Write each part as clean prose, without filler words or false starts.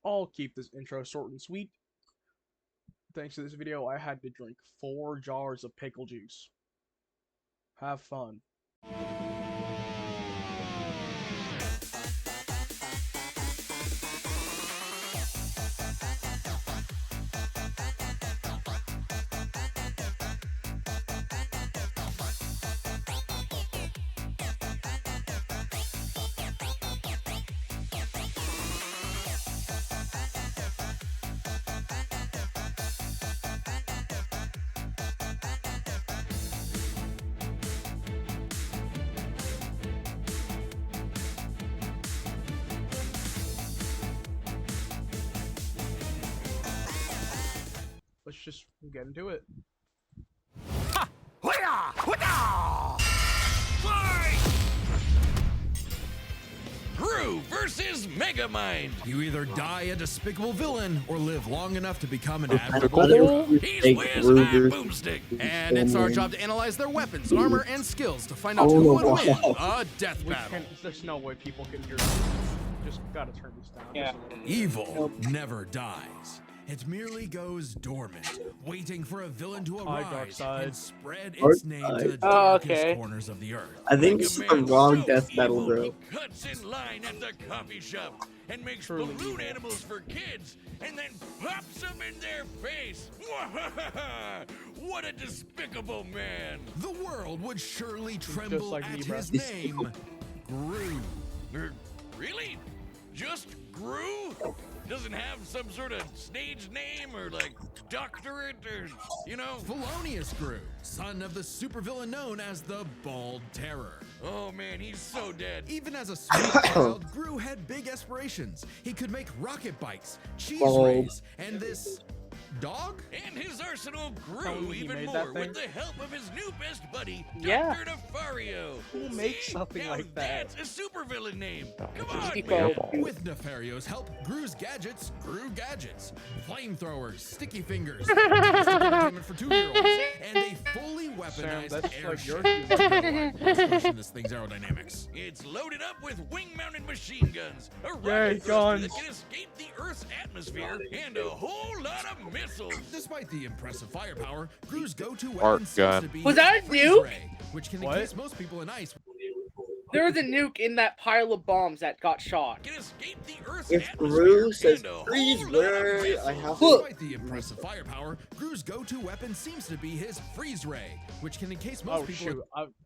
I'll keep this intro short and sweet. Thanks to this video, I had to drink 4 jars of pickle juice. Have fun. Let's just get into it. Gru versus Megamind. You either die a despicable villain or live long enough to become an admirable hero. He's Wiz my boomstick. And it's our job to analyze their weapons, armor, and skills to find out who would win a death battle. There's no way people can hear this. Just gotta turn this down. Yeah. Evil never dies. It merely goes dormant, waiting for a villain to arise and spread its name to the darkest corners of the earth. I think this is the wrong death battle, bro. He cuts in line at the coffee shop and makes balloon animals for kids and then pops them in their face. What a despicable man. The world would surely tremble like at me, bro. his name, Gru. Really? Just Gru? Doesn't have some sort of stage name or like doctorate or, you know? Felonious Gru, son of the supervillain known as the Bald Terror. Oh man, he's so dead. Even as a sweet child, Gru had big aspirations. He could make rocket bikes, cheese rays, and this dog? And his arsenal Tell grew me he even made more that with thing? the help of his new best buddy, Yeah. Dr. Nefario. Who makes something now like that? That's a supervillain name. Come on, Despicable. man. With Nefario's help, Gru's gadgets grew gadgets. Flamethrowers, sticky fingers, entertainment for 2-year-olds, and a fully weaponized that's like airship. your Let's question this thing's aerodynamics. It's loaded up with wing-mounted machine guns, a Yay, rocket thruster guns. that can escape the Earth's atmosphere, and a whole lot of missiles. Despite the impressive firepower, Gru's go-to Art weapon seems gun. to be Was his that a freeze nuke? ray, which can What? encase most people in ice. There was a nuke in that pile of bombs that got shot. Can escape the Earth's If atmosphere, Gru says and a whole freeze lot of ray, I missiles. have to. Despite the impressive firepower, Gru's go-to weapon seems to be his freeze ray, which can encase most Oh people. shoot!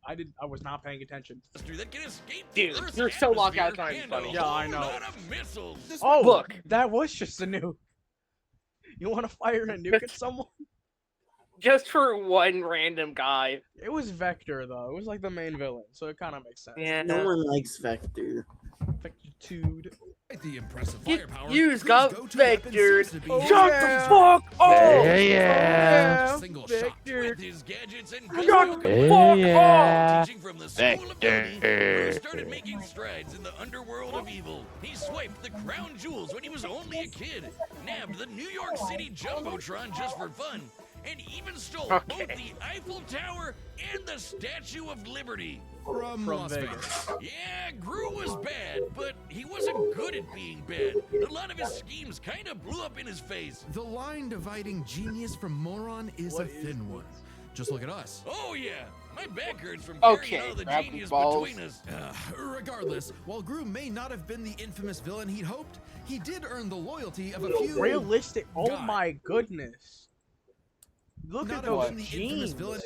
I was not paying attention. That can escape the Dude, Earth's you're so locked out, atmosphere, it's not and a funny. Yeah, I whole know. lot of missiles. Oh, Look. that was just a nuke. You want to fire a nuke at someone? Just for one random guy. It was Vector though. It was like the main villain, so it kind of makes sense. Yeah. No one likes Vector. Vectitude. Despite the impressive Get firepower, used, Gru's got go-to weapon Vector. seems to be Oh, his Shut yeah. the fuck up! Yeah. single Vector. shot. With his gadgets and Shut guns, the fuck Yeah. teaching from the school of Ability, Gru started making strides in the underworld of evil. He swiped the crown jewels when he was only a kid, nabbed the New York City Jumbotron just for fun, and even stole both the Eiffel Tower and the Statue of Liberty. From Las Vegas. Yeah, Gru was bad, but he wasn't good at being bad. A lot of his schemes kind of blew up in his face. The line dividing genius from moron is a thin one. Just look at us. Oh yeah, my back hurts from Okay, carrying all the grab genius balls. between us. Regardless, while Gru may not have been the infamous villain he'd hoped, he did earn the loyalty of a few. Realistic. Oh God. my goodness. Look Not at those even the infamous jeans. villain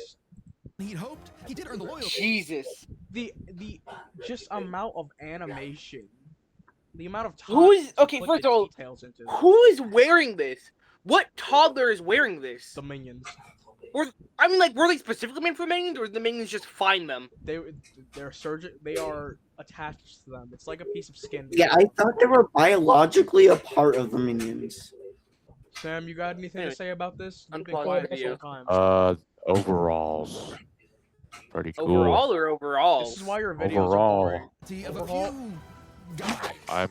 he'd hoped. He did earn the loyalty. Jesus. The just amount of animation. The amount of time. Who is- to okay, put first the of all, details into Who is wearing this? What toddler is wearing this? the minions. I mean, like, were they specifically made for minions, or did the minions just find them? They're surgeon. They are attached to them. It's like a piece of skin. Yeah, I thought they were biologically a part of the minions. Sam, you got anything to say about this? You've been Unplugged quiet this video. whole time. Overalls. Pretty cool. Overall or overall? This is why your videos Overall. are boring. Of a Overall. few guys. I'm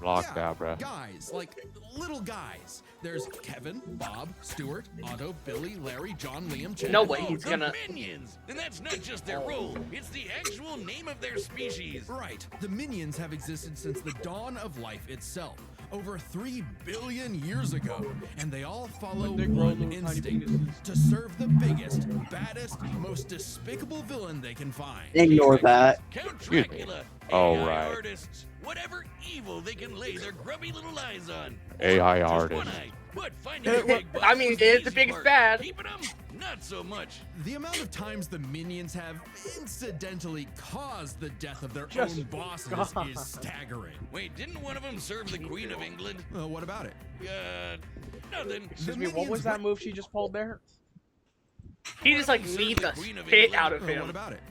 locked Yeah, out, bruh. Guys, like little guys. There's Kevin, Bob, Stuart, Otto, Billy, Larry, John, Liam, Chad. No way Oh, he's the gonna. minions! And that's not just their role, it's the actual name of their species. Right. The minions have existed since the dawn of life itself. over 3 billion years ago, and they all follow They grow one little tiny instinct: penises. to serve the biggest, baddest, most despicable villain they can find. Ignore that. Count Excuse me. Dracula, Oh, AI right. artists, whatever evil they can lay their grubby little eyes on. AI Just artist. one eye. But finding a big boss I mean, was it's the easy biggest part. bad. Keeping them, not so much. The amount of times the minions have incidentally caused the death of their Just own bosses God. is staggering. Wait, didn't one of them serve the Queen of England? What about it? Nothing. Excuse me, what was that move she just pulled there? He just like Serve needs the the Queen of spit England? out of What him. about it?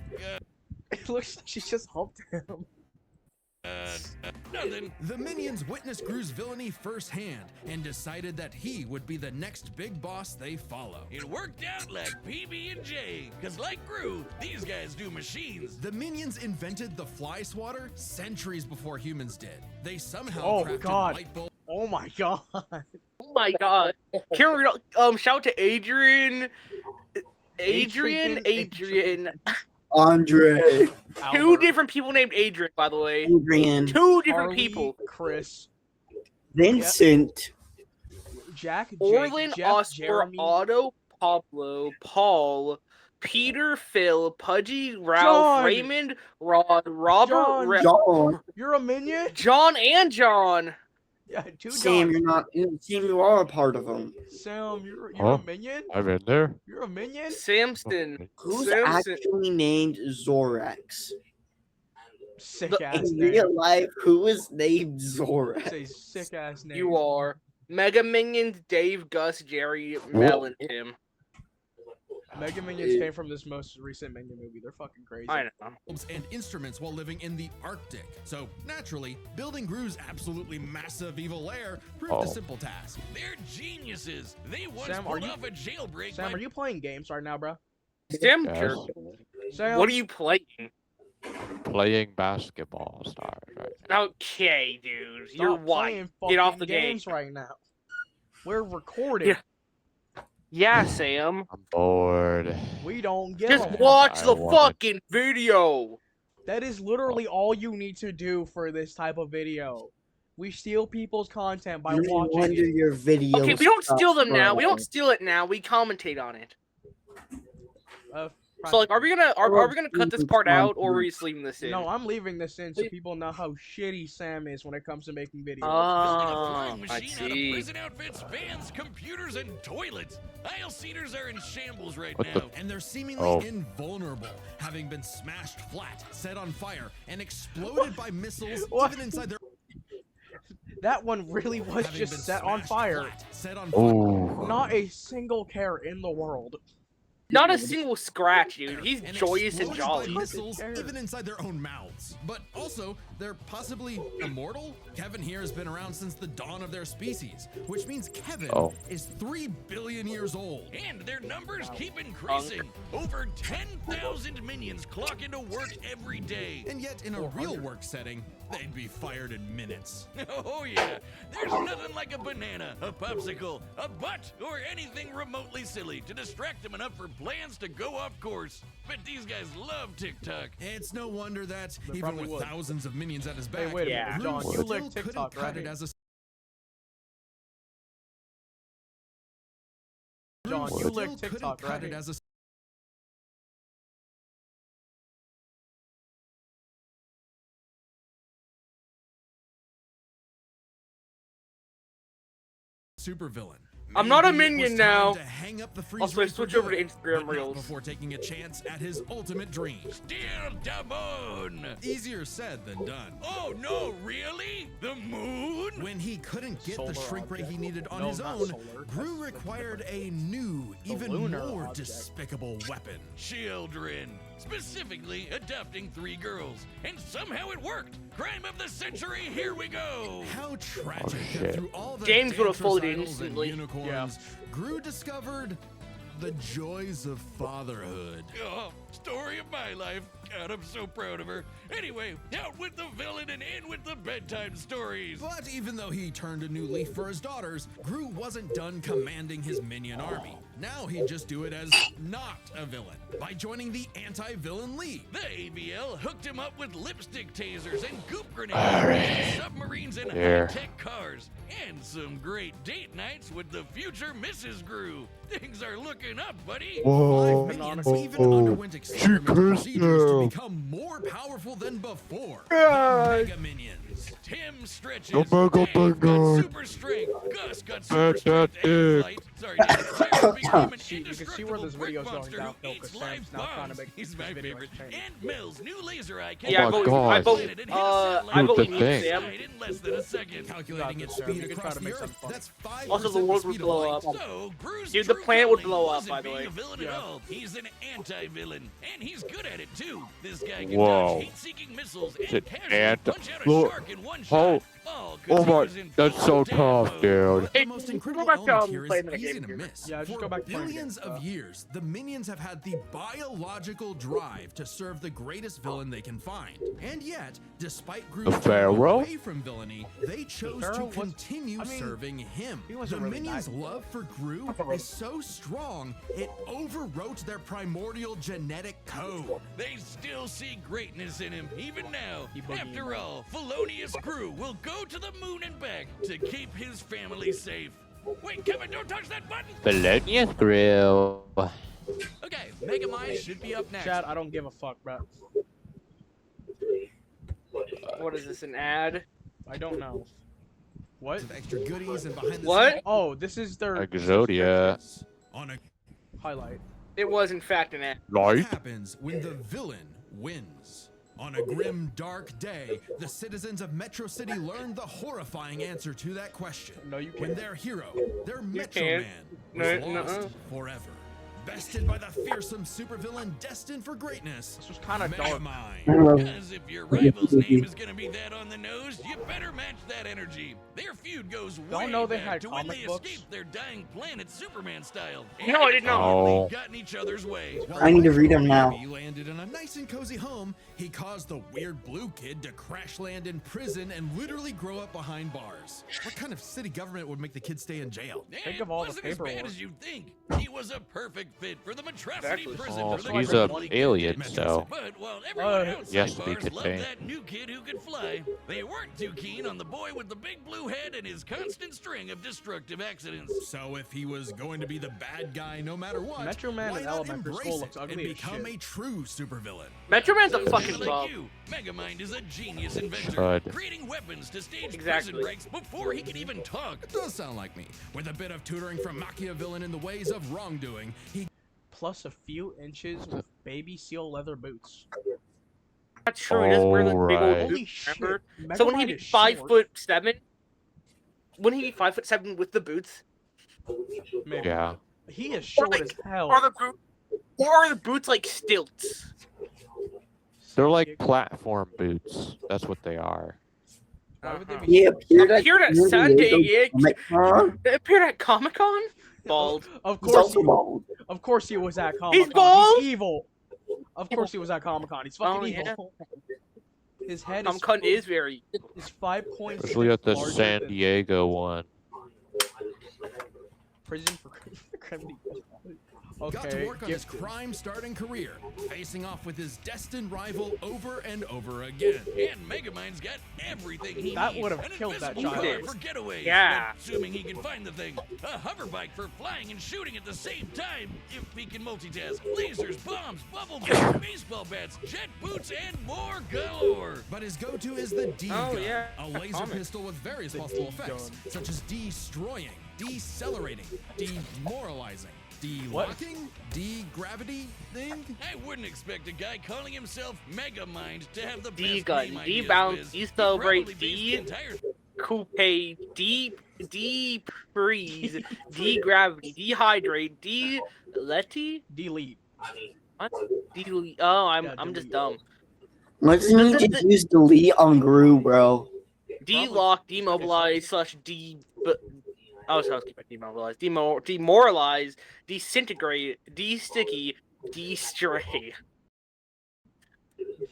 It looks like she just humped him. Nothing. The minions witnessed Gru's villainy firsthand and decided that he would be the next big boss they follow. It worked out like PB&J, cause like Gru, these guys do machines. The minions invented the fly swatter centuries before humans did. They somehow Oh, crafted God. light bulbs. Oh my god. Oh my god. Can we shout to Adrian? Adrian. Andre. Two Albert, different people named Adrian, by the way. Adrian. Two different Harley, people. Chris, Vincent. Jack, Jake, Orlin, Jeff, Oscar, Jeremy, Otto, Pablo, Paul, Peter, Phil, Pudgy, Ralph, John. Raymond, Rod, Robert, John. John. You're a minion? John, and John. Yeah, two Sam, Johns. you're not. Sam, you are a part of them. Sam, you're Huh? a minion? I'm in there. You're a minion? Samson. Who's Samson. actually named Zorax? Sick ass In name. real life, who is named Zorax? It's a sick ass name. You are. Mega Minions, Dave, Gus, Jerry, Mel, and Tim. Mega Minions came from this most recent Minion movie. They're fucking crazy. I know. and instruments while living in the Arctic. So naturally, building Gru's absolutely massive evil lair proved a Oh. simple task. They're geniuses. They once Sam, are pulled you- off a jailbreak. Sam, by- are you playing games right now, bro? Sam, Yes. jerk. Sam, What are you playing? Playing basketball stars right now. Okay, dude. stop You're white. playing Get off fucking the game. games right now. We're recording. Yeah. Yeah, Sam. I'm bored. We don't give Just a fuck. watch I the wanted- fucking video. That is literally all you need to do for this type of video. We steal people's content by No watching wonder it. your video. Okay, we don't stopped steal them now. We don't scrolling. steal it now. We commentate on it. Uh, So, like, are we gonna cut this part out, or are we just leaving this in? No, I'm leaving this in so people know how shitty Sam is when it comes to making videos. Building a Oh, flying I machine out of see. prison outfits, vans, computers, and toilets. Aisle seaters are in shambles right What now. the- And they're seemingly Oh. invulnerable, having been smashed flat, set on fire, and exploded by missiles What? even inside their That one really was having just been set on smashed fire. flat, set on fire. Oh. Not a single care in the world. Not a single scratch, dude. He's and joyous and exploded jolly. by missiles cares? even inside their own mouths. But also, they're possibly immortal. Kevin here has been around since the dawn of their species, which means Kevin Oh. is 3 billion years old. And their numbers keep increasing. Over 10,000 minions clock into work every day. And yet, in a real work setting, they'd be fired in minutes. Oh yeah, there's nothing like a banana, a popsicle, a butt, or anything remotely silly to distract them enough for plans to go off course. But these guys love TikTok. It's no wonder that, They even probably with would. thousands of minions at his back, Hey, wait a Yeah. minute, Gru John. You still lick couldn't TikTok, cut right? it as a John, you still lick couldn't TikTok, cut right? it as a supervillain. I'm not a Maybe it minion was now. time to hang up the freeze Also, I ray for switch over to good, Instagram but not Reels. before taking a chance at his ultimate dream. Still Damon. Easier said than done. Oh no, really? The moon? When he couldn't get the Solar shrink ray he object. needed on No, his not own, solar. Gru required a new, even lunar more object. despicable weapon. Children. Specifically, adopting 3 girls. And somehow it worked. Crime of the century, here we go. How tragic that shit. through all the James would have folded dantricidals and instantly. unicorns, Gru discovered the joys of fatherhood. Oh, story of my life. God, I'm so proud of her. Anyway, out with the villain and in with the bedtime stories. But even though he turned a new leaf for his daughters, Gru wasn't done commanding his minion army. Now he'd just do it as not a villain by joining the Anti-Villain League. The AVL hooked him up with lipstick tasers and goop grenades, and submarines and high-tech cars, and some great date nights with the future Mrs. Gru. Things are looking up, buddy. Five minions even underwent experimental procedures to become more powerful than before. Mega Minions. Tim stretches. Go, go, go, Dave go. got super strength. Gus got super strength and light. Sorry, Sarah became an You can see where this indestructible video's brick going monster downhill who because eats Sam's live now trying to bombs. make He's this my video favorite. entertaining. And Mel's new laser eye can Yeah, my I God. vote. and hit a I satellite vote the we need thing. Sam. in less than a second. Calculating its Sam, speed you can across try to the make Earth, something funny. that's 5% Also, the world would speed of blow light. up. So, Bruce Dude, the true planet would calling blow up, wasn't by the being way. a villain at all. He's an anti-villain, and he's good at it too. This guy can Whoa. dodge heat-seeking missiles Is and it casually punch out a Look. shark in one Oh. shot. All 'cause Oh he my, was in that's so full dad tough, mode. dude. But Hey, the most go incredible back to, element here is playing the easy game to here. miss. Yeah, just For go back to playing the billions game. of years, the minions have had the biological drive to serve the greatest villain they can find. And yet, despite Groot The turning Pharaoh? away from villainy, they chose Pharaoh to was- continue I mean, serving him. he The wasn't really minions' that- love for Groot is so strong, it overwrote their primordial genetic code. They still see greatness in him, even now. He boogie. After all, Felonious Gru will go to the moon and back to keep his family safe. Wait, Kevin, don't touch that button! Felonious Grill. Okay, Megamind should be up next. Chad, I don't give a fuck, bro. What is this, an ad? I don't know. What? Of extra goodies and behind the What? scenes Oh, this is their Exodia. on a highlight. It was, in fact, an ad. What Light. happens when the villain wins? On a grim, dark day, the citizens of Metro City learned the horrifying answer to that question. No, you When can't. their hero, their Metro can't. Man, was No, lost nuh-uh. forever. Bested by the fearsome supervillain destined for greatness, This was kind of dark. Megamind. Because if your rival's name is gonna be that on the nose, you better match that energy. Their feud goes Y'all way know they back had to when comic they books? escaped their dying planet Superman style. No, I didn't know. Oh. Got in each other's way. I need to read them now. He landed in a nice and cozy home. He caused the weird blue kid to crash land in prison and literally grow up behind bars. What kind of city government would make the kid stay in jail? Think of all the wasn't as bad paperwork. as you'd think. He was a perfect fit for the Metrocity Exactly. prison Oh, for the so he's criminally an convicted. alien, so. But while everyone else Yes, at to be bars loved contained. that new kid who could fly, they weren't too keen on the boy with the big blue head and his constant string of destructive accidents. So if he was going to be the bad guy no matter what, Metro Man why in not elementary embrace school it looks and ugly as become shit. a true supervillain? Metro Man's a So, fucking like bum. you, Megamind is a genius inventor, Should. creating weapons to stage Exactly. prison breaks before he can even talk. It does sound like me. With a bit of tutoring from Machiavellian in the ways of wrongdoing, he Plus a few inches with baby seal leather boots. That's true. He does wear the big old Alright. Holy boots, shit. remember? So when he Megamind be is 5'7", wouldn't he be 5'7" with the boots? short. Maybe. Yeah. He is short like- as hell. Or are the boots like stilts? They're like platform boots. That's what they are. Why would they Uh-huh. be He appeared at Appeared at San San Diego Diego. Comic-Con. They appeared at Comic-Con? Bald. Of He's course, also bald. of course he was at Comic Con. bald? He's evil. Of course he was at Comic Con. He's fucking Oh, yeah. evil. His head Comic-Con is very... is 5.6 Especially at the larger San than Diego one. prison for criminal. got to Okay, work on his crime-starting career, facing off with his destined rival over and over again. And Megamind's got everything he That needs. would've An killed that invisible child. car for getaways. Yeah. Assuming he can find the thing. A hover bike for flying and shooting at the same time, if he can multitask. Lasers, bombs, bubble guns, baseball bats, jet boots, and more galore. But his go-to is the D Oh, gun, yeah. a laser Comic. pistol with various The possible D effects, gun. such as decelerating, decelerating, demoralizing, What? delocking, de-gravity thing. I wouldn't expect a guy calling himself Megamind to have the best D-gun, name ideas D-bounce, whiz. decelerate, He probably based the entire Coupe, deep freeze, de-gravity, dehydrate, de-letty? delete. What? Delete. Oh, Yeah, I'm just delete. dumb. Why does he need to use delete on Gru, bro? De-lock, demobilize, slash de... Oh, so I was keeping demobilize. Demoralize, disintegrate, de-sticky, de-stray.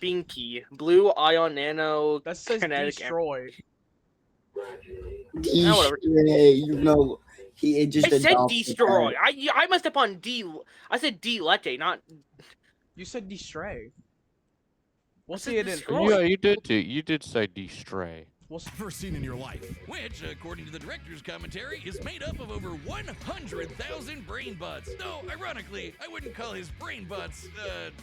Binky, blue ion nano, That says kinetic... destroy. whatever. Destroy, He just I said adopted destroy. that. I messed up on D. I said delete, not. You said destray. We'll I see said it in. destroy. Yeah, you did too. You did say de-stray. We'll see. Ever seen in your life. Which, according to the director's commentary, is made up of over 100,000 brain bots. Though, ironically, I wouldn't call his brain bots,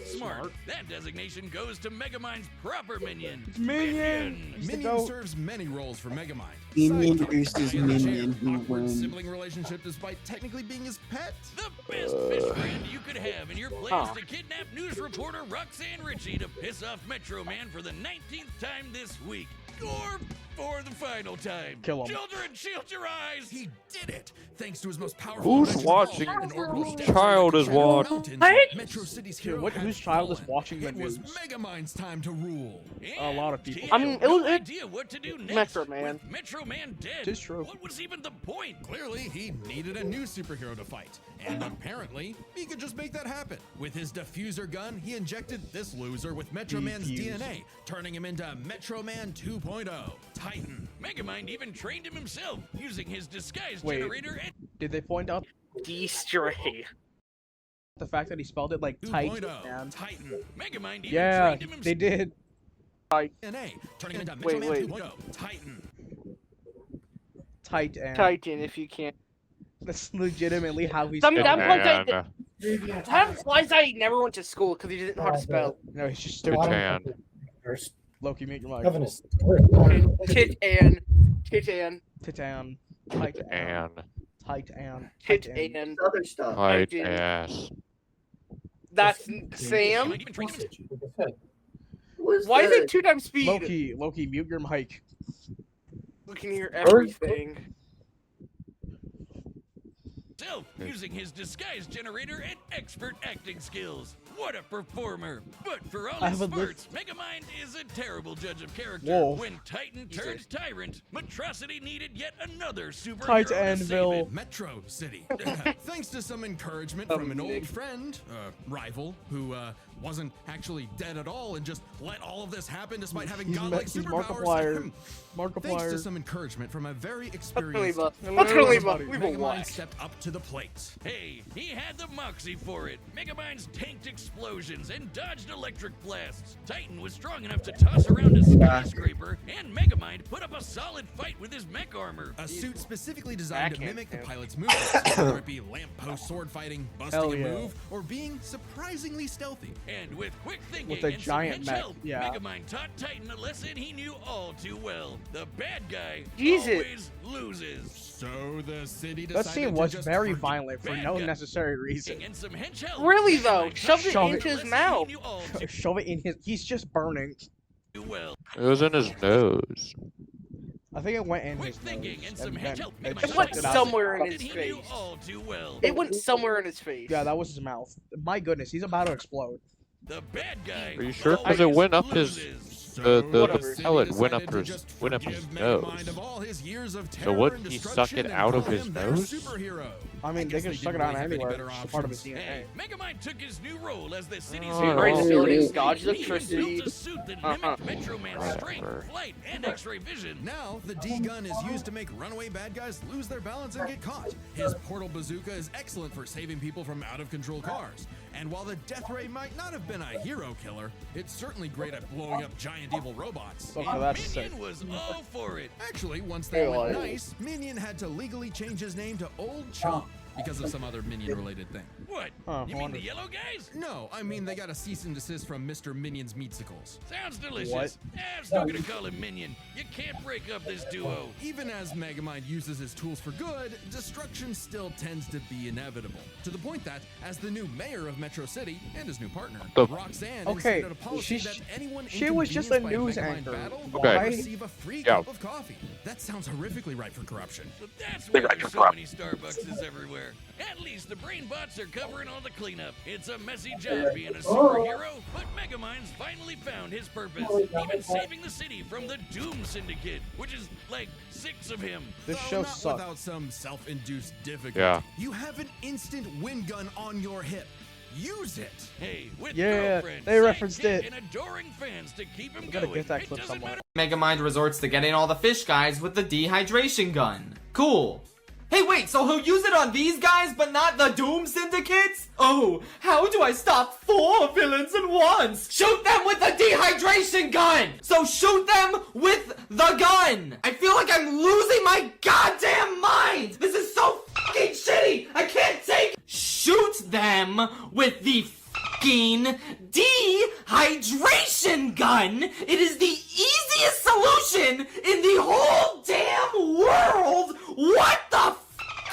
smart. That designation goes to Megamind's proper minion. Minion! Minion serves many roles for Megamind. Minion Sidekick, versus guy in the chair, minion, who awkward wins? sibling relationship despite technically being his pet. The best fish friend you could have in your plans to kidnap news reporter Roxanne Ritchie to piss off Metro Man for the 19th time this week. Or for the final time. Kill him. Children, shield your eyes! He did it! Thanks to his most powerful Who's invention of all, watching? an orbital Whose statue child that is can travel watching? mountains. What? Metro City's Dude, hero whose has child is fallen. watching the It was news? Megamind's time to rule. A lot of people. He I had mean, no it idea what to do next. Metro Man. With Metro Man dead. Tis true. What was even the point? Clearly, he needed a new superhero to fight. And apparently, he could just make that happen. With his diffuser gun, he injected this loser with Metro Man's Defuse. DNA, turning him into Metro Man 2.0, Titan. Megamind even trained him himself, using his disguise Wait. generator and Did they point out Destroy. the fact that he spelled it like tight? 2.0, Man? Titan. Megamind even Yeah, trained him himself. they did. DNA, turning him into Metro Man wait. 2.0, Titan. Tight and Titan, if you can. that's legitimately how he's. Some spelled dumb it. plug And, That implies that he never went to school because he didn't know how to spell. No, he's just good stupid. hand. Loki, mute your mic. Titan. Titan. Titan. Tight and. And Tight and. Titan. Other stuff. tight did. ass. That's Sam. Megamind even trained him himself. Why is it 2 times speed? Loki, mute your mic. We can hear everything. Using his disguise generator and expert acting skills. What a performer! But for all I his have a smarts, Megamind is a terrible judge of character. Whoa. When Titan turned tyrant, Metrocity needed yet another superhero Tight to save Anvil. it. Metro City. Thanks to some encouragement from an old friend, rival, who wasn't actually dead at all and just let all of this happen despite having He's godlike he's superpowers. Markiplier. Thanks to Markiplier. some encouragement from a very Let's experienced leave Everybody. We will Megamind watch. stepped up to the plate. Hey, he had the moxie for it. Megamind's tanked explosions and dodged electric blasts. Titan was strong enough to toss around a skyscraper, and Megamind put up a solid fight with his mech armor. A suit specifically designed to Backhand mimic the him. pilot's movements, whether it be lamppost sword fighting, busting Hell a yeah. move, or being surprisingly stealthy. And with quick thinking With a and giant some mech, help, yeah. Megamind taught Titan a lesson he knew all too well. The bad guy Jesus. always loses. So the city That decided scene to was just very forget- violent for Bad no guy. necessary reason. And some hench help. Really, though? Megamind Shoved it taught into Titan a his lesson mouth. he knew all too Shove it in his. He's just burning. well. It was in his nose. I think it went in Quick his thinking nose, and some then hench help. it Megamind just It went sucked it out. somewhere in that his he face. knew all too well. It went somewhere in his face. Yeah, that was his mouth. My goodness, he's about to explode. The bad guy. Are you sure? 'Cause it always went up his- loses. The Whatever. pellet went up decided to his just went up his forgive nose. Megamind of all his years of So terror wouldn't and he suck destruction it and out of call his him their nose? superhero. I mean, they guess can they suck it didn't out really have any anywhere. better It's part of his options. DNA. Hey, Megamind took his new role as the city's Oh, hero. Right, buildings, He even dodge built electricity. a suit that Uh-huh. mimicked Metro Man's Whatever. strength, flight, and X-ray vision. Now, the D-gun is used to make runaway bad guys lose their balance and get caught. His portal bazooka is excellent for saving people from out-of-control cars. And while the Death Ray might not have been a hero killer, it's certainly great at blowing up giant evil robots. Okay, that's sick. Minion was all for it. Actually, once they went nice, Minion had to legally change his name to Old Chum because of some other Minion-related thing. What? Huh, You mean wonder- the yellow guys? No, I mean they got a cease and desist from Mr. Minion's Meatsicles. Sounds delicious. What? I'm still gonna call him Minion. You can't break up this duo. Even as Megamind uses his tools for good, destruction still tends to be inevitable. To the point that, as the new mayor of Metro City and his new partner, The- Roxanne Okay, instituted a policy she- that anyone she was just a inconvenienced by news Megamind anchor. battle Okay. will receive a free Yeah. cup of coffee. That sounds horrifically right for corruption. But that's why there's so many Starbucks everywhere. At least the brain bots are covering all the cleanup. It's a messy job being a superhero, but Megamind's finally found his purpose, even saving the city from the Doom Syndicate, which is like 6 of him. This Though show not sucked. without some self-induced difficulty. Yeah. You have an instant wind gun on your hip. Use it. Hey, with Yeah, girlfriend, they referenced sidekick, it. and adoring fans to keep him We gotta going. get that It clip doesn't somewhere. matter Megamind resorts to getting all the fish guys with the dehydration gun. Cool. Hey, wait, so he'll use it on these guys, but not the Doom Syndicates? Oh, how do I stop 4 villains at once? Shoot them with the dehydration gun! So shoot them with the gun! I feel like I'm losing my goddamn mind! This is so fucking shitty! I can't take— Shoot them with the fucking dehydration gun! It is the easiest solution in the whole damn world! What the fuck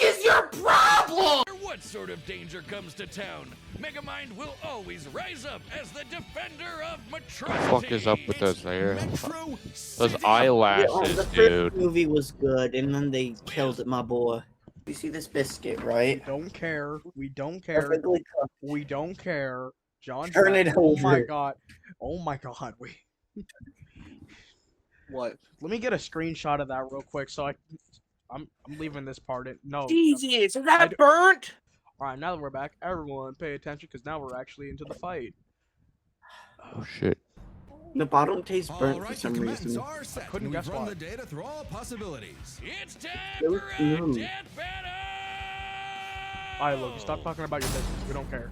is your problem? What sort of danger comes to town? Megamind will always rise up as the defender of Metrocity. What the fuck is up with those hair? Metro Those City. Yeah, eyelashes, the first dude. movie was good, and then they killed my boy. You see this biscuit, right? Don't care. We don't care. Perfectly cooked. We don't care. John. Turn it Oh my over. god. Oh my god. Wait. What? Let me get a screenshot of that real quick. So I'm leaving this part in. No. Jesus, is I that d- burnt? All right. Now that we're back, everyone pay attention because now we're actually into the fight. Oh shit. The bottom tastes burnt All for right, some your commands reason. are set. couldn't and guess we've run why. the data through all possibilities. It's time It was for a new. death battle! Alright, Loki, stop talking about your business. We don't care.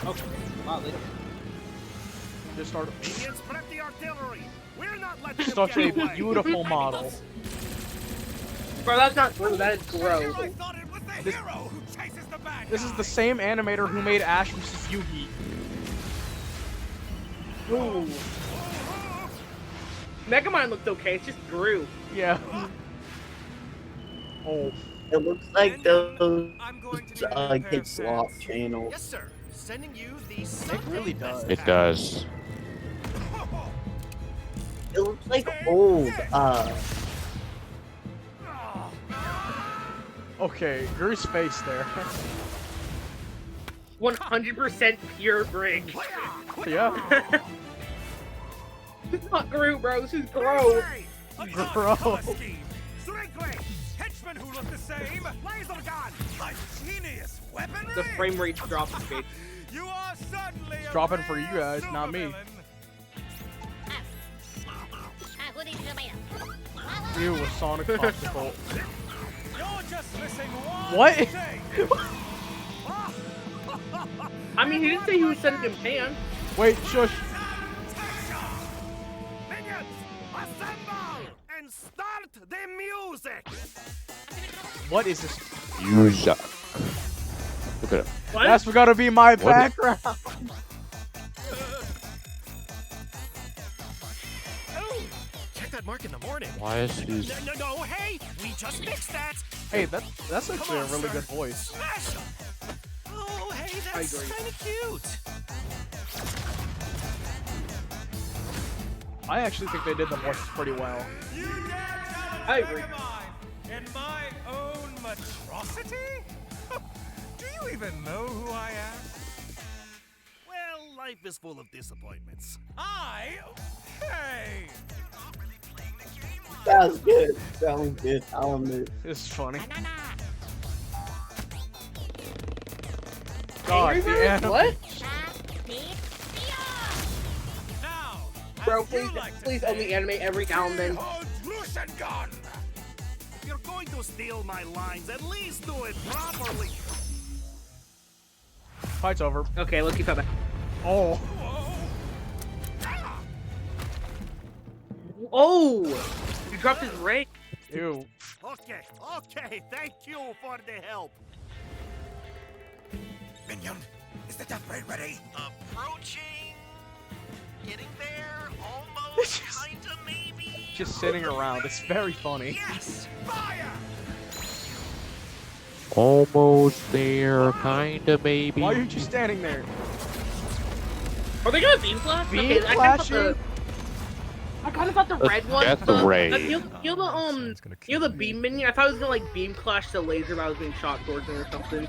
Okay. Wow, they Just start. Minions, prep the artillery. We're not letting them Such get a away. beautiful model. Bro, that's not true. That is gross. I thought it was the hero who chases the bad This is guy. the same animator who made Ash vs. Yugi. Ooh. Megamind looked okay. It's just Drew. Yeah. Oh. It looks like those I'm going to need a new pair Kid of Slop pants. channels. Yes, sir. Sending you the It really does. It does. It looks like old, Okay, Drew's face there. 100% pure Brig. Yeah. This is not Groot, bro. This is Grow. Bro. Strictly, henchmen who look the same. Laser gun. Genius weaponry. The frame rate dropped a bit. You are suddenly a dropping for real you guys, not me. supervillain. Ew, a Sonic popsicle. You're just missing one What? thing. I mean, he didn't say he was sending him pan. Wait, shush. Minions, assemble and start the music. What is this? Use. Look at it. What? That's gotta be my What? background. Oh, check that mark in the morning. Why is he? No, hey, we just fixed that. Hey, that's actually a really good voice. Smash 'em. Oh, hey, I that's agree. kind of cute. I actually think they did the voices pretty well. You dare I agree. in my own Metrocity? Do you even know who I am? Well, life is full of disappointments. Hey! That was good. That was good. I'll admit. It's funny. God, Angry the Birds? anime. What? Now, Bro, as you please, like to please say, only animate every now and then. behold Lucian gun! If you're going to steal my lines, at least do it properly. Fight's over. Okay, let's keep that back. Oh. Oh! You dropped his ring. Ew. Okay, thank you for the help. Minion, is the death ray ready? Approaching. Getting there. Almost. Kinda, maybe. Just sitting around. It's very funny. Yes! Fire! Almost there, kinda maybe. Why are you just standing there? Are they gonna beam flash? Beam Okay, flashing? I kind of thought the Let's red one. get the ray. You know the beam minion. I thought it was gonna like beam clash the laser, but I was being shot towards it or something.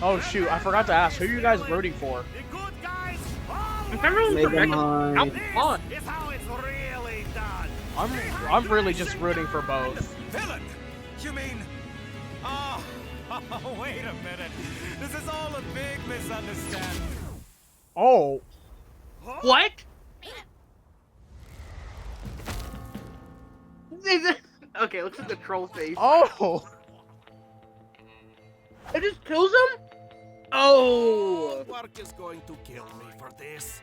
Oh shoot, I forgot to ask. Who are you guys rooting for? The good guys. I'm kind of rooting for Megamind. Megamind. How fun? Is how it's really done. I'm really just rooting for both. Villain? You mean? Oh, wait a minute. This is all a big misunderstanding. Oh. What? Okay, looks like the troll face. Oh! It just kills him? Oh! Mark is going to kill me for this.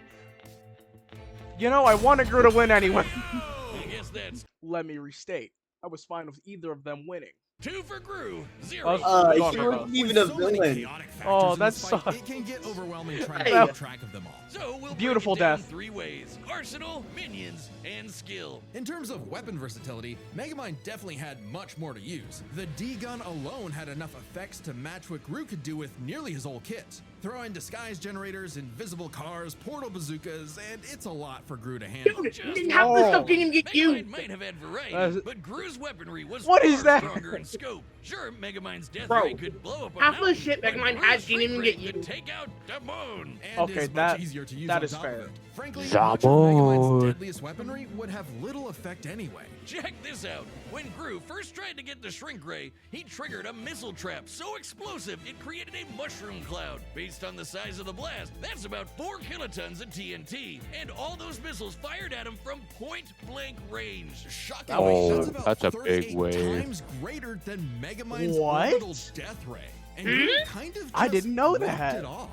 You know, I wanted Gru to win anyway. I guess that's Let me restate. I was fine with either of them winning. 2 for Gru, 0 Oh, for Go He on, wasn't Marco. even a With so many villain. chaotic factors Oh, in that this fight, sucks. it can get overwhelming trying Hey. to keep track of them all. So we'll Beautiful break it down death. 3 ways: arsenal, minions, and skill. In terms of weapon versatility, Megamind definitely had much more to use. The D-gun alone had enough effects to match what Gru could do with nearly his whole kit. Throw in disguise generators, invisible cars, portal bazookas, and it's a lot for Gru to handle. Dude, Just half the stuff Oh. didn't get Megamind used. might have had variety, That's- but Gru's weaponry was What far is that? stronger in scope. Sure, Megamind's death Bro, ray could blow up a half of the mountain, shit but Megamind Gru's had didn't even freak get ray could used. take out the moon. And Okay, is much that- easier to use that on is top fair. of it. Frankly, Come much of Megamind's on. deadliest weaponry would have little effect anyway. Check this out. When Gru first tried to get the shrink ray, he triggered a missile trap so explosive it created a mushroom cloud. Based on the size of the blast, that's about 4 kilotons of TNT. And all those missiles fired at him from point-blank range. Shockingly, Oh, that's about that's a big 38 wave. times greater than Megamind's What? orbital death ray. And Gru kind of I just didn't know walked that. it off.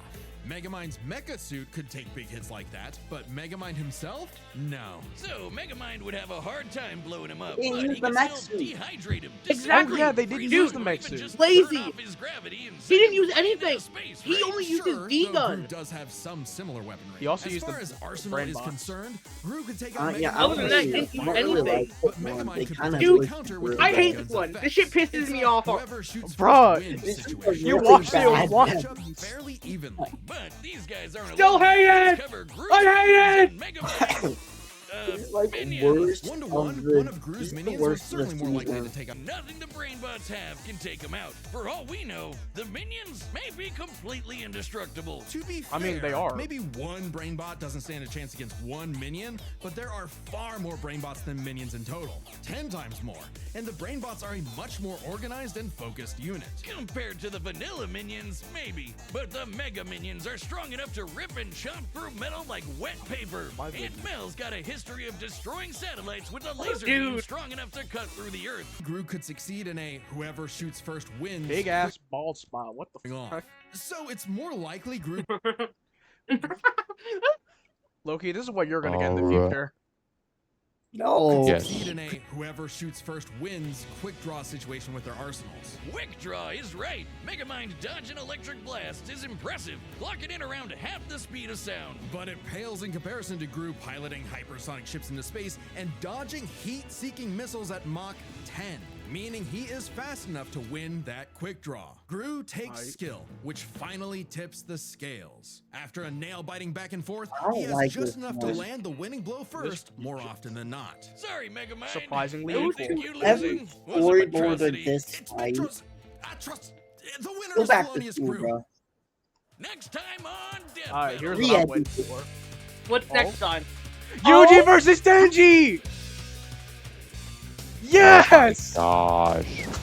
Megamind's mecha suit could take big hits like that, but Megamind himself? No. So Megamind would have a hard time blowing him up, He but used he the could mech still suit. dehydrate him. Exactly. Oh, yeah, they didn't freeze use him, the or mech even suit. just Lazy. burn off his gravity and He didn't send use him into anything. space, He right? only used Sure, his D though gun. Gru does have some similar weaponry. He also as used far the as Arsenal brain is box. concerned, Gru could take out Yeah, Megamind I Other than that, really, didn't I do don't really anything. like but Pokemon. Megamind They could kind of potentially really counter with I the hate gun's this one. effects. This shit pisses It's me a off. whoever shoots Bruh, first wins this is situation. You really watched it bad. once. Matchup fairly evenly. But these guys aren't Still alone. hate Let's it! cover Gru's I hate minions and Megamind's, This is like minions. worst 1-to-1, of the. one of This Gru's is the minions was worst certainly more likely to list take out. Nothing the brainbots have can take them out. For all we know, the minions may be completely indestructible. To be fair, I mean, they are. Maybe one brainbot doesn't stand a chance against one minion, but there are far more brainbots than minions in total. 10 times more. And the brainbots are a much more organized and focused unit. Compared to the vanilla minions, maybe. But the mega minions are strong enough to rip and chomp through metal like wet paper. My And goodness. Mel's got a history of destroying satellites with a laser Dude. beam strong enough to cut through the earth. Gru could succeed in a whoever shoots first wins. Big ass bald spot. What the quick off. fuck? So it's more likely Gru Loki, this is what you're gonna get in the Alright. future. No. Yes. succeed in a whoever shoots first wins quick draw situation with their arsenals. Quick Draw is right. Megamind dodge an electric blast is impressive, clocking in around half the speed of sound. But it pales in comparison to Gru piloting hypersonic ships into space and dodging heat-seeking missiles at Mach 10, meaning he is fast enough to win that quick draw. Gru takes Right. skill, which finally tips the scales. After a nail-biting back and forth, I don't he has like just this enough to one. land the winning blow first, more often than not. Sorry, Megamind. Surprisingly I equal. think you Every losing was a storyboard of atrocity. this It's fight. I trust the winner Go is back to Felonious school, Gru. bro. Next time on Death Alright, Battle. here's what I'm Yeah. waiting for. What's Oh. next time? Yuji versus Denji! Yes! Gosh, Subscribe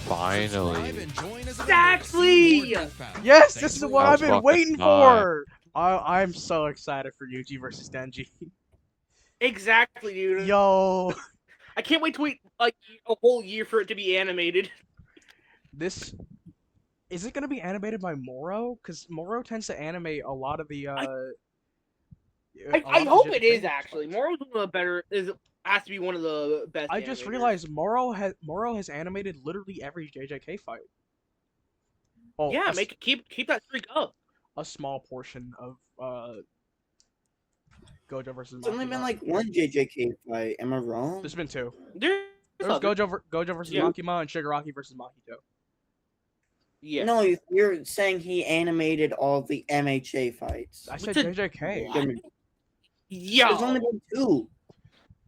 finally. and join us Exactly! in more Death Battle. Yes, Thanks this is for what I've watching. been fucking waiting not. for! I'm so excited for Yuji versus Denji. Exactly, dude. Yo! I can't wait to wait like a whole year for it to be animated. This... Is it gonna be animated by Moro? Because Moro tends to animate a lot of the, a lot I of the hope it JJK is actually. fights. Moro's one of the better. Has to be one of the best. I just animators. realized Moro has animated literally every JJK fight. Oh, Yeah, a, make keep that streak up. a small portion of Gojo versus It's only Makima. been like one JJK fight. Am I wrong? There's been two. There's There's other- Gojo versus Yeah. Makima and Shigaraki versus Mahito. Yeah. No, you're saying he animated all the MHA fights. I said the- JJK. I mean, Yeah. There's only been two.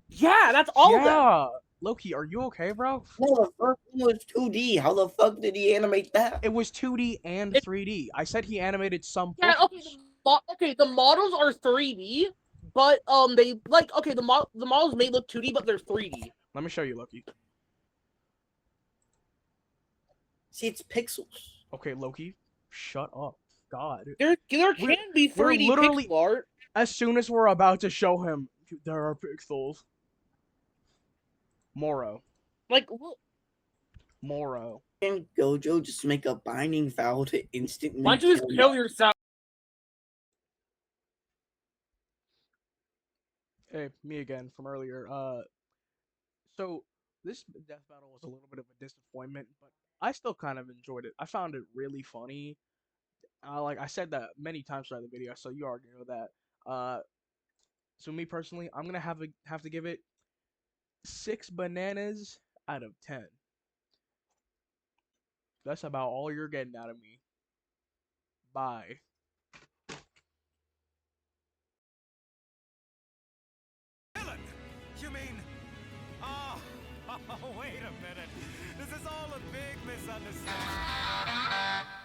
Yeah, that's all of them. Yeah, Loki, are you okay, bro? No, the first one was 2D. How the fuck did he animate that? It was 2D and It- 3D. I said he animated some. Yeah, okay. portions. The models are 3D, but they the models may look 2D, but they're 3D. Let me show you, Loki. See, it's pixels. Okay, Loki, shut up. God. There can be we're 3D literally- pixel art. As soon as we're about to show him, there are pixels. Moro. Like, what? Moro. Can Gojo just make a binding vow to instantly Why don't you just kill yourself? Hey, me again from earlier. So this death battle was a little bit of a disappointment, but I still kind of enjoyed it. I found it really funny. Like I said that many times throughout the video, so you already know that. So me personally, I'm gonna have to give it 6 bananas out of 10. That's about all you're getting out of me. Bye. Villain! You mean... Oh, wait a minute. This is all a big misunderstanding.